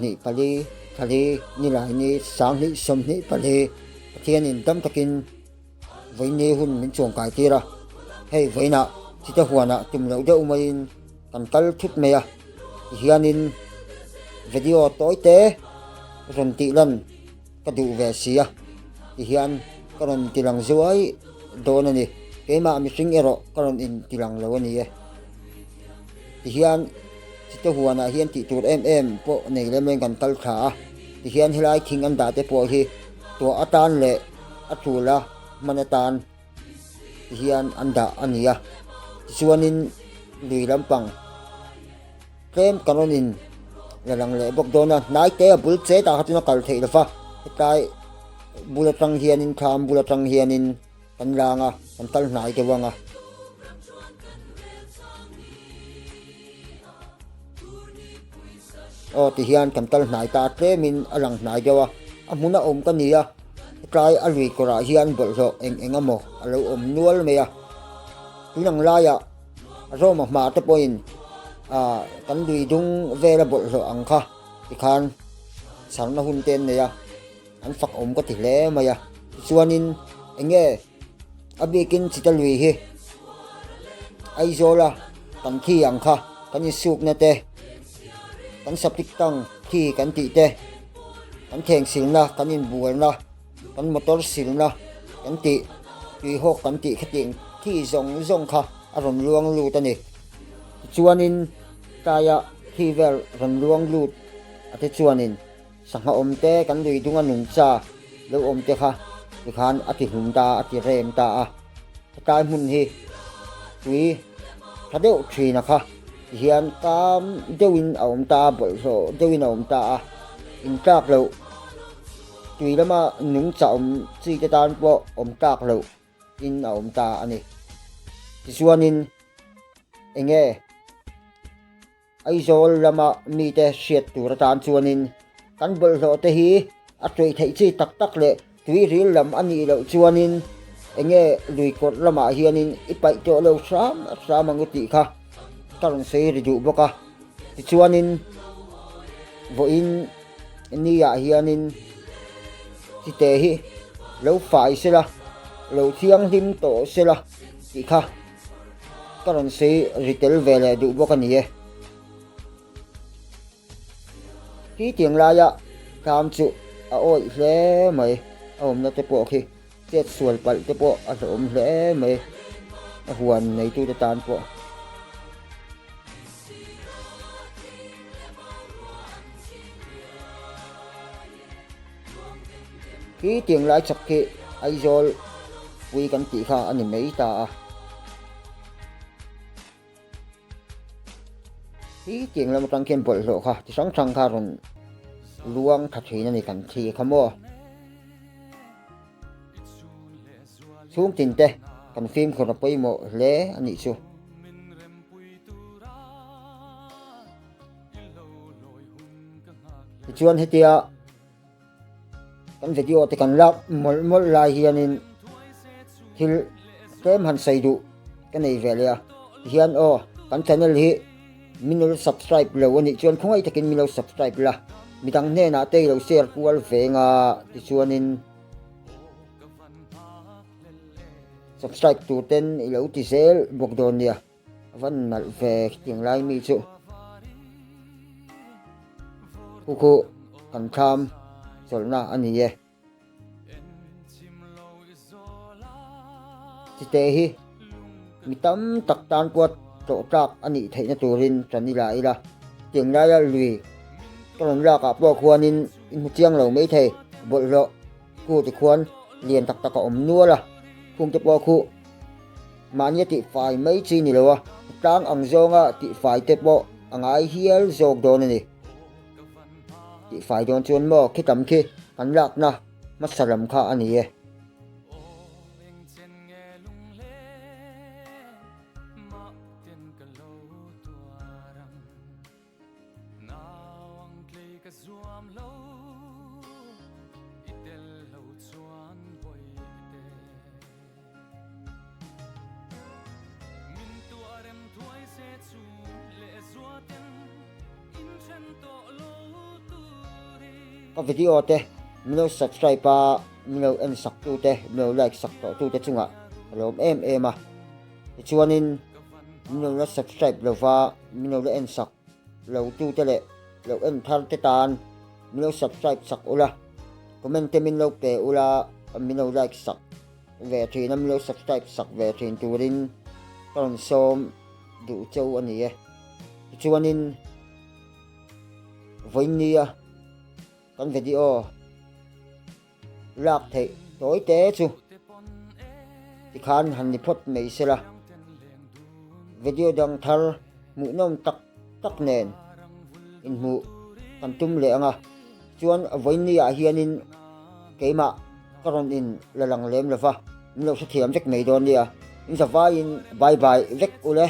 ni pali thali ni lai ni sang ni som ni pali thiên in tam takin với ni hun min chong kai tira hei voina chite huana tum lo de umain kan kal thut meya hianin video tối te ron ti lan ka du ve sia hian karon tilang zuai don ani kema mi sing ero karon in tilang lo ani e hian chite huana hian ti tur em po nei le men kan kal kha hian hilai thing an da te po hi to atan le athula manatan hian anda ania chuanin lui lampang kem kanonin lalang le bok dona nai te bul che ta hatuna kal thei lafa tai bulatang hianin kham bulatang hianin kan langa kan tal nai te wanga o ti hian kan tal nai ta te min alang nai dewa amuna om kania trai alwi kora hian bolro engamo alo om nual meya tunang laya roma ma te point kan lui dung vela bolro angkha tikhan sarna hun ten neya an fak om ka ti hle maya chuanin enge abikin chitalwi hi aizola kan thi angkha kan isuk na te kan sapik tang thi kan ti te kan theng silna kan in bualna kan motor silna kan ti tui hok kan ti khating thi zong kha aron luang lu tani chuanin kaya thi vel ron luang lut ate chuanin sangha omte kan lui dunga nung cha lo omte kha tikhan ati humta ati rem ta a kai mun hi tui thadeu thina kha hian kam deuin aum ta bol so deuin aum ta in tak lo tui lama nung cha chi te tan po om tak lo in aum ta ani chuanin enge aizol lama mi te siat tur tan chuanin kan bol lo te hi a trei thei chi tak tak le tui ril lam ani lo chuanin enge lui kot lama hianin ipai to lo sam anguti kha karon sei ri du boka chuanin voin nia hianin chite hi lo fai sela lo thiang lim to sela ti kha karon sei ritel vele du boka ni e ki tiang la ya kam chu a oi hle mai om na te po khi tet sual pal te po a om hle mai a huan nei tu te tan po ki tiang lai chak ki aizol wi kan ti kha ani mei ta ki tiang lam tang ken bol lo kha ti sang thang kha ron luang thathin ani kan thi khamo chung tin te kan film khona poimo hle ani chu chuan hetia kan video te kan lak mol lai hianin thil kem han saidu kan nei velia hian o kan channel hi minul subscribe lo ani chuan khongai takin minul subscribe la midang ne na te lo share kual venga ti chuanin subscribe tu ten ilo ti sel bokdon nia van mal ve tiang lai mi chu ku kan tham solna ani ye chite hi mitam tak tan pot to tak ani theina turin chani la ila tiang la ya lui karon la ka po khuanin in chiang lo mai the bol ro ku ti khuan lien tak tak om nuala khung te po khu mania ti fai mai chi ni lo tang ang zonga ti fai te po angai hial zog don ani ti fai don chon mo khitam khi kan lak na masalam kha ani e ka video te milo subscribe pa milo en sak tu te milo like sak tu te chunga lom em a chuanin milo la subscribe lova milo la en sak lo tu te le lo en thar te tan milo subscribe sak ula comment te min lo pe ula milo like sak ve thi na milo subscribe sak ve thin turin karon som du châu ani e chuanin voinia kan video lak thei tối té chu thì khan han ni phot mei sela video dang thar mu nom tak nen in mu kan tum le anga chuan voinia hianin keima karon in lalang lem lova milo sa thiam jek mei don nia in sa vai in bye bye vek ule